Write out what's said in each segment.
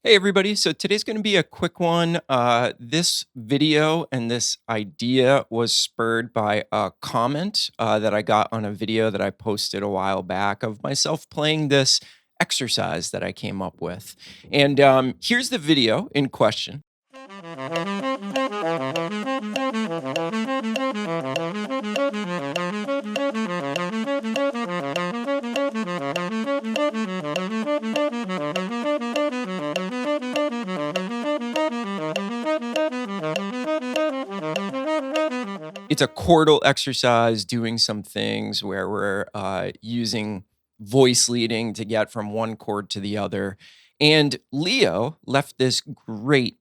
Hey everybody, so today's going to be a quick one. This video and this idea was spurred by a comment that I got on a video that I posted a while back of myself playing this exercise that I came up with. And here's the video in question. It's a chordal exercise doing some things where we're using voice leading to get from one chord to the other. And Leo left this great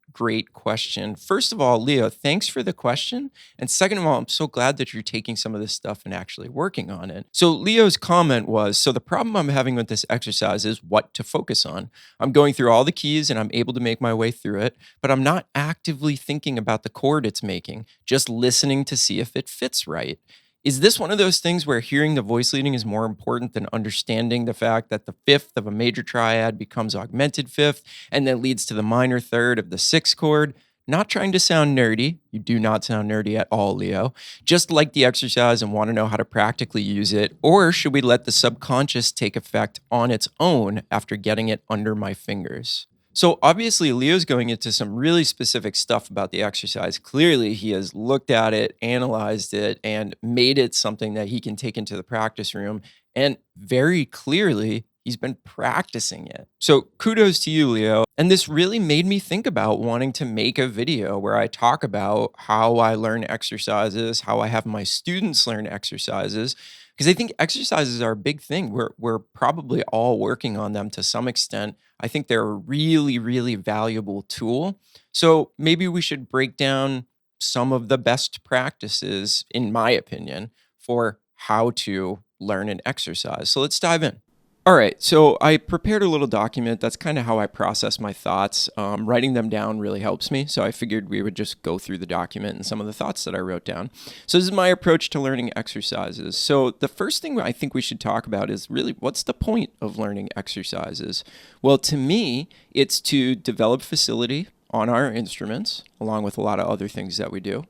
question. First of all, Leo, thanks for the question. And second of all, I'm so glad that you're taking some of this stuff and actually working on it. So, Leo's comment was, so the problem I'm having with this exercise is what to focus on. I'm going through all the keys and I'm able to make my way through it, but I'm not actively thinking about the chord it's making, just listening to see if it fits right. Is this one of those things where hearing the voice leading is more important than understanding the fact that the fifth of a major triad becomes augmented fifth and then leads to the minor third of the sixth chord? Not trying to sound nerdy. You do not sound nerdy at all, Leo. Just like the exercise and want to know how to practically use it, or should we let the subconscious take effect on its own after getting it under my fingers? So obviously, Leo's going into some really specific stuff about the exercise. Clearly, he has looked at it, analyzed it, and made it something that he can take into the practice room. And very clearly, he's been practicing it. So kudos to you, Leo. And this really made me think about wanting to make a video where I talk about how I learn exercises, how I have my students learn exercises. Because I think exercises are a big thing. We're probably all working on them to some extent. I think they're a really valuable tool. So maybe we should break down some of the best practices, in my opinion, for how to learn an exercise. So let's dive in. All right, so I prepared a little document. That's kind of how I process my thoughts. Writing them down really helps me. So I figured we would just go through the document and some of the thoughts that I wrote down. So this is my approach to learning exercises. So the first thing I think we should talk about is really what's the point of learning exercises? Well, to me, it's to develop facility on our instruments, along with a lot of other things that we do,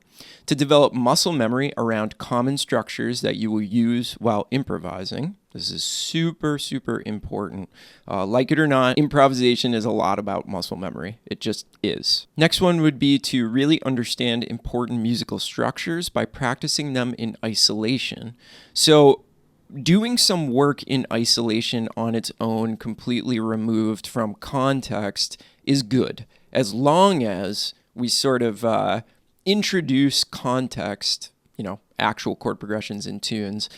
to develop muscle memory around common structures that you will use while improvising. This is super important. Like it or not, improvisation is a lot about muscle memory. It just is. Next one would be to really understand important musical structures by practicing them in isolation. So doing some work in isolation on its own, completely removed from context, is good, as long as we sort of introduce context, actual chord progressions and tunes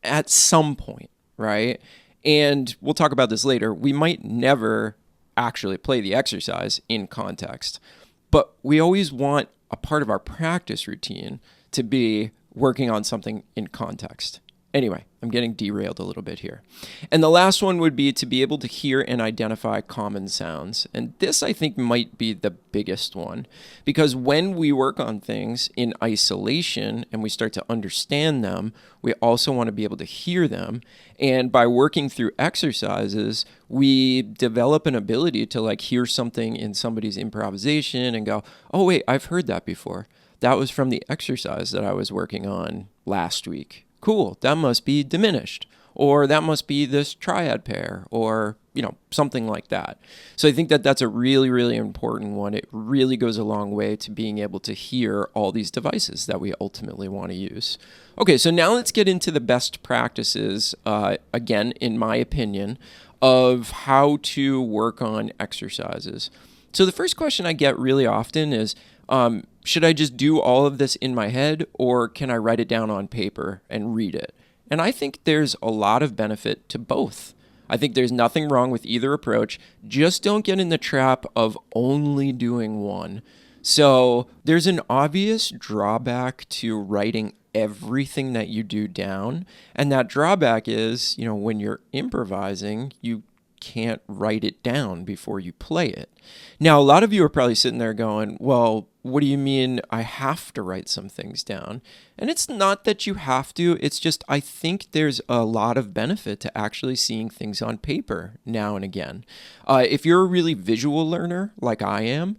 at some point, right? And we'll talk about this later. We might never actually play the exercise in context, but we always want a part of our practice routine to be working on something in context. Anyway, I'm getting derailed a little bit here. And the last one would be to be able to hear and identify common sounds. And this, I think, might be the biggest one. Because when we work on things in isolation and we start to understand them, we also want to be able to hear them. And by working through exercises, we develop an ability to hear something in somebody's improvisation and go, oh, wait, I've heard that before. That was from the exercise that I was working on last week. Cool, that must be diminished, or that must be this triad pair, or, something like that. So I think that that's a really important one. It really goes a long way to being able to hear all these devices that we ultimately want to use. Okay, so now let's get into the best practices, again, in my opinion, of how to work on exercises. So the first question I get really often is, should I just do all of this in my head, or can I write it down on paper and read it? And I think there's a lot of benefit to both. I think there's nothing wrong with either approach. Just don't get in the trap of only doing one. So there's an obvious drawback to writing everything that you do down. And that drawback is, when you're improvising, you can't write it down before you play it. Now, a lot of you are probably sitting there going, well, what do you mean I have to write some things down? And it's not that you have to, it's just I think there's a lot of benefit to actually seeing things on paper now and again. If you're a really visual learner like I am,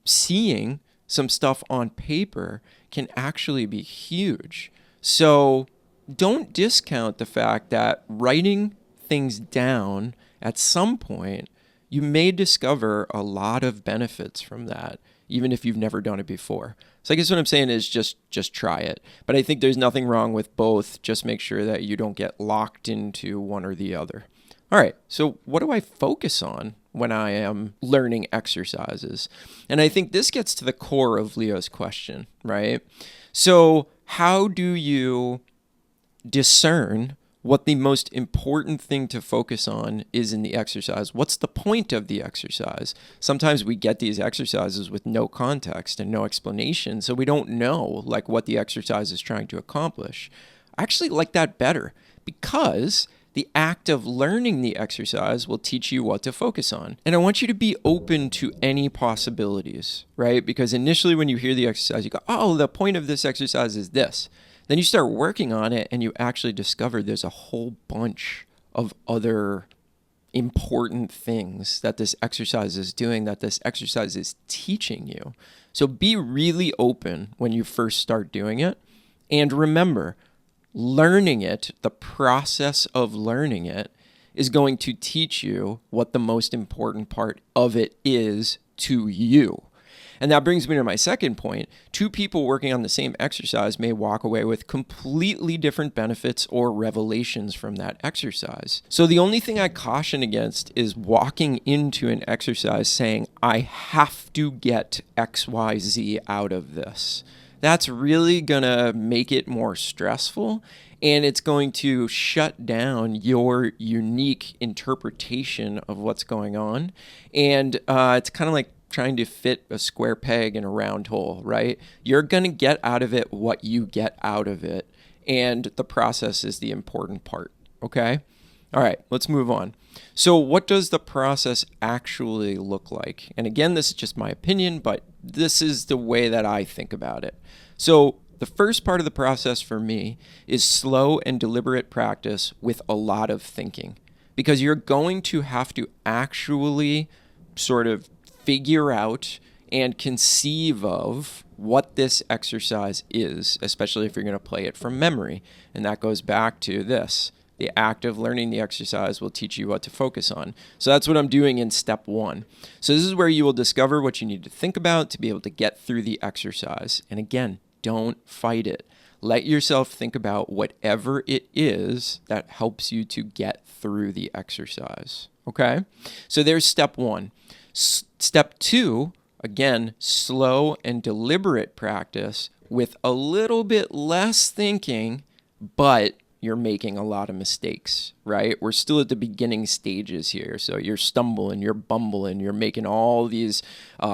seeing some stuff on paper can actually be huge. So don't discount the fact that writing things down at some point, you may discover a lot of benefits from that, even if you've never done it before. So I guess what I'm saying is just try it. But I think there's nothing wrong with both. Just make sure that you don't get locked into one or the other. All right, so what do I focus on when I am learning exercises? And I think this gets to the core of Leo's question, right? So how do you discern what the most important thing to focus on is in the exercise? What's the point of the exercise? Sometimes we get these exercises with no context and no explanation, so we don't know like what the exercise is trying to accomplish. I actually like that better because the act of learning the exercise will teach you what to focus on. And I want you to be open to any possibilities, right? Because initially when you hear the exercise, you go, oh, the point of this exercise is this. Then you start working on it and you actually discover there's a whole bunch of other important things that this exercise is doing, that this exercise is teaching you. So be really open when you first start doing it. And remember, learning it, the process of learning it, is going to teach you what the most important part of it is to you. And that brings me to my second point. Two people working on the same exercise may walk away with completely different benefits or revelations from that exercise. So the only thing I caution against is walking into an exercise saying, I have to get X, Y, Z out of this. That's really going to make it more stressful, and it's going to shut down your unique interpretation of what's going on. And it's kind of like trying to fit a square peg in a round hole, right? You're going to get out of it what you get out of it, and the process is the important part, okay? All right, let's move on. So what does the process actually look like? And again, this is just my opinion, but this is the way that I think about it. So the first part of the process for me is slow and deliberate practice with a lot of thinking, because you're going to have to actually sort of figure out and conceive of what this exercise is, especially if you're going to play it from memory. And that goes back to this. The act of learning the exercise will teach you what to focus on. So that's what I'm doing in step 1. So this is where you will discover what you need to think about to be able to get through the exercise. And again, don't fight it. Let yourself think about whatever it is that helps you to get through the exercise. Okay? So there's step 1. Step 2, again, slow and deliberate practice with a little bit less thinking, but you're making a lot of mistakes, right? We're still at the beginning stages here. So you're stumbling, you're bumbling, you're making all these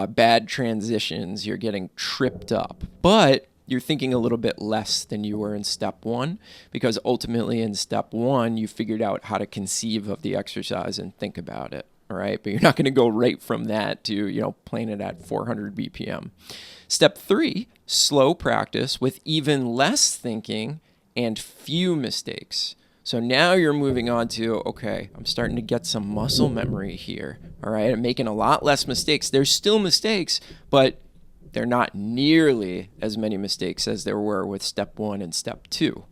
bad transitions, you're getting tripped up. But you're thinking a little bit less than you were in step 1, because ultimately in step 1, you figured out how to conceive of the exercise and think about it. All right, but you're not going to go right from that to, playing it at 400 BPM. Step 3, slow practice with even less thinking and few mistakes. So now you're moving on to, okay, I'm starting to get some muscle memory here. All right, I'm making a lot less mistakes. There's still mistakes, but they're not nearly as many mistakes as there were with step 1 and step 2.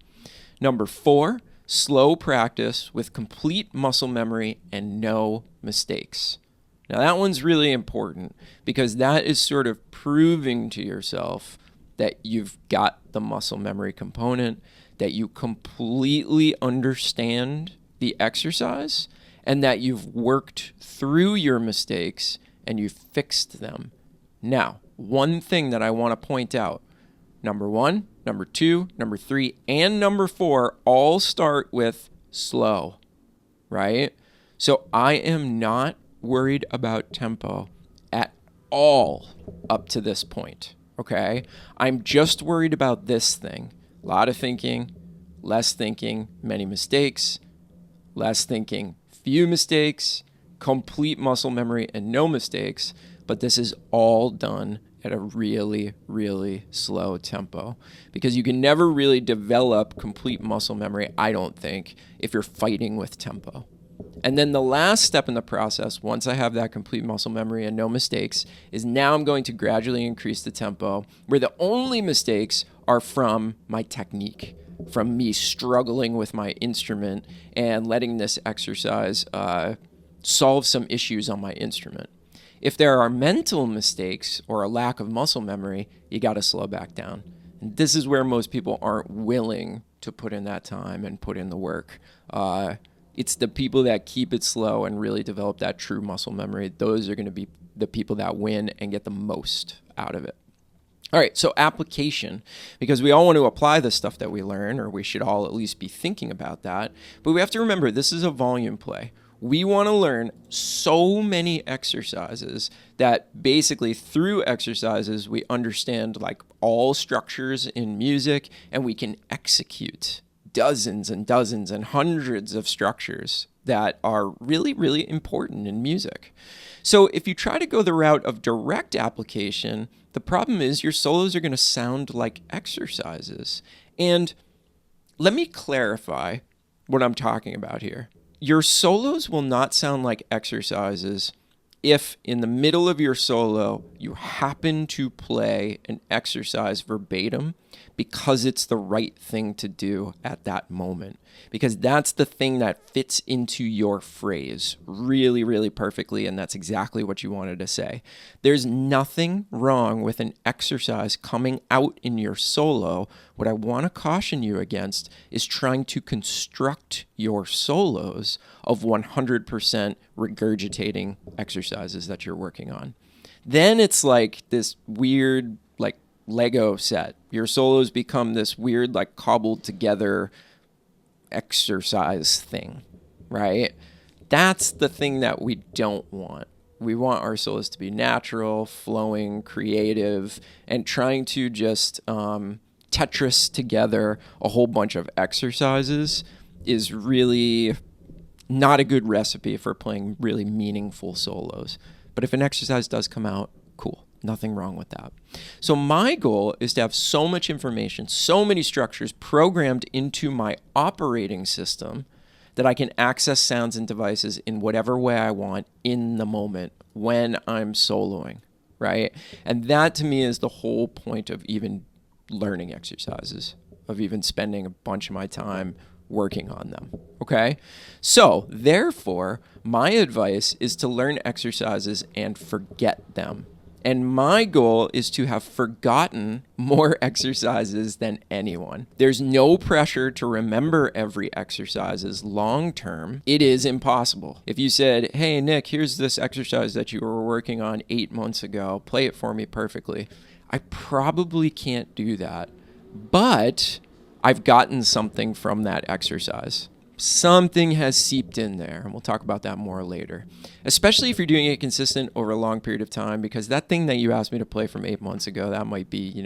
Number 4, slow practice with complete muscle memory and no mistakes. Now that one's really important because that is sort of proving to yourself that you've got the muscle memory component, that you completely understand the exercise, and that you've worked through your mistakes and you've fixed them. Now, one thing that I want to point out, number 1, number 2, number 3, and number 4 all start with slow, right? So I am not worried about tempo at all up to this point, okay? I'm just worried about this thing. A lot of thinking, less thinking, many mistakes, less thinking, few mistakes, complete muscle memory and no mistakes, but this is all done at a really, really slow tempo, because you can never really develop complete muscle memory, I don't think, if you're fighting with tempo. And then the last step in the process, once I have that complete muscle memory and no mistakes, is now I'm going to gradually increase the tempo, where the only mistakes are from my technique, from me struggling with my instrument and letting this exercise solve some issues on my instrument. If there are mental mistakes or a lack of muscle memory, you got to slow back down. And this is where most people aren't willing to put in that time and put in the work. It's the people that keep it slow and really develop that true muscle memory. Those are going to be the people that win and get the most out of it. All right, so application, because we all want to apply the stuff that we learn, or we should all at least be thinking about that. But we have to remember, this is a volume play. We want to learn so many exercises that basically through exercises, we understand like all structures in music, and we can execute dozens and dozens and hundreds of structures that are really, really important in music. So if you try to go the route of direct application, the problem is your solos are going to sound like exercises. And let me clarify what I'm talking about here. Your solos will not sound like exercises if in the middle of your solo you happen to play an exercise verbatim because it's the right thing to do at that moment. Because that's the thing that fits into your phrase really, really perfectly, and that's exactly what you wanted to say. There's nothing wrong with an exercise coming out in your solo. What I want to caution you against is trying to construct your solos of 100% regurgitating exercises that you're working on. Then it's like this weird, like Lego set. Your solos become this weird, like cobbled together exercise thing, right? That's the thing that we don't want. We want our solos to be natural, flowing, creative, and trying to just Tetris together a whole bunch of exercises is really not a good recipe for playing really meaningful solos. But if an exercise does come out, cool. Nothing wrong with that. So my goal is to have so much information, so many structures programmed into my operating system that I can access sounds and devices in whatever way I want in the moment when I'm soloing, right? And that to me is the whole point of even learning exercises, of even spending a bunch of my time working on them, okay? So therefore, my advice is to learn exercises and forget them. And my goal is to have forgotten more exercises than anyone. There's no pressure to remember every exercise long term. It is impossible. If you said, hey, Nick, here's this exercise that you were working on 8 months ago, play it for me perfectly. I probably can't do that, but I've gotten something from that exercise. Something has seeped in there, and we'll talk about that more later, especially if you're doing it consistent over a long period of time, because that thing that you asked me to play from 8 months ago, that might be,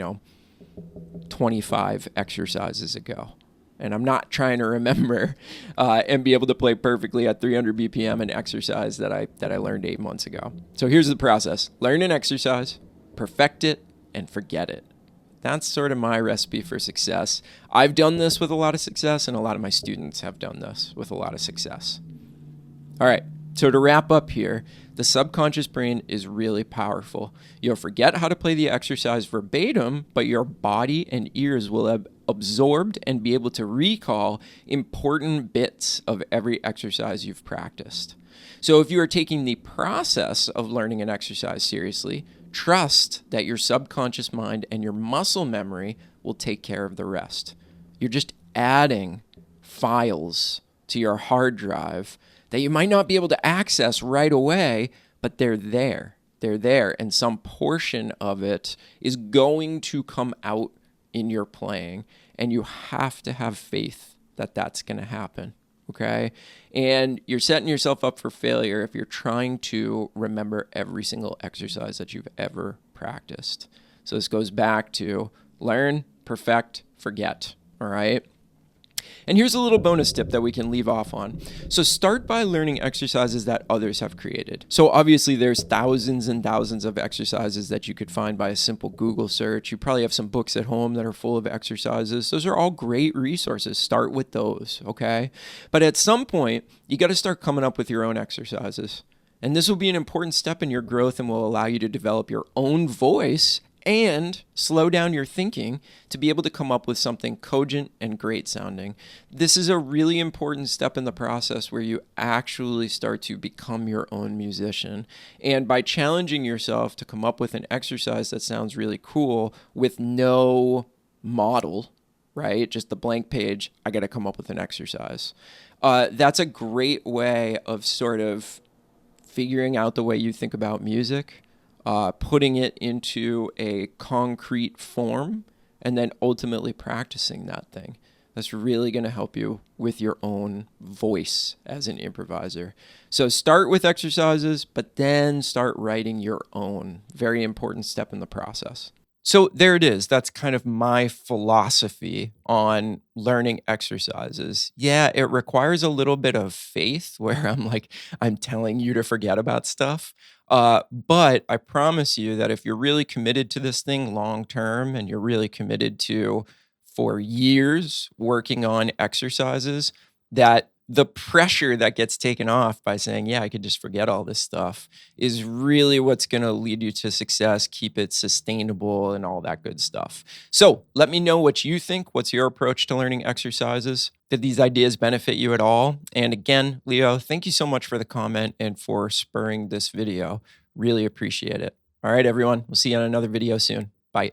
25 exercises ago. And I'm not trying to remember and be able to play perfectly at 300 BPM an exercise that I learned 8 months ago. So here's the process. Learn an exercise, perfect it, and forget it. That's sort of my recipe for success. I've done this with a lot of success, and a lot of my students have done this with a lot of success. All right, so to wrap up here, the subconscious brain is really powerful. You'll forget how to play the exercise verbatim, but your body and ears will have absorbed and be able to recall important bits of every exercise you've practiced. So if you are taking the process of learning an exercise seriously, trust that your subconscious mind and your muscle memory will take care of the rest. You're just adding files to your hard drive that you might not be able to access right away, but they're there. They're there, and some portion of it is going to come out in your playing, and you have to have faith that that's going to happen. Okay? And you're setting yourself up for failure if you're trying to remember every single exercise that you've ever practiced. So this goes back to learn, perfect, forget. All right? And here's a little bonus tip that we can leave off on. So start by learning exercises that others have created. So obviously there's thousands and thousands of exercises that you could find by a simple Google search. You probably have some books at home that are full of exercises. Those are all great resources. Start with those, okay? But at some point, you got to start coming up with your own exercises. And this will be an important step in your growth and will allow you to develop your own voice and slow down your thinking to be able to come up with something cogent and great sounding. This is a really important step in the process where you actually start to become your own musician. And by challenging yourself to come up with an exercise that sounds really cool with no model, right? Just the blank page, I got to come up with an exercise. That's a great way of sort of figuring out the way you think about music, putting it into a concrete form, and then ultimately practicing that thing. That's really going to help you with your own voice as an improviser. So start with exercises, but then start writing your own. Very important step in the process. So there it is. That's kind of my philosophy on learning exercises. Yeah, it requires a little bit of faith where I'm telling you to forget about stuff. But I promise you that if you're really committed to this thing long term and you're really committed to for years working on exercises, that the pressure that gets taken off by saying, yeah, I could just forget all this stuff is really what's going to lead you to success, keep it sustainable, and all that good stuff. So let me know what you think. What's your approach to learning exercises? Did these ideas benefit you at all? And again, Leo, thank you so much for the comment and for spurring this video. Really appreciate it. All right, everyone. We'll see you on another video soon. Bye.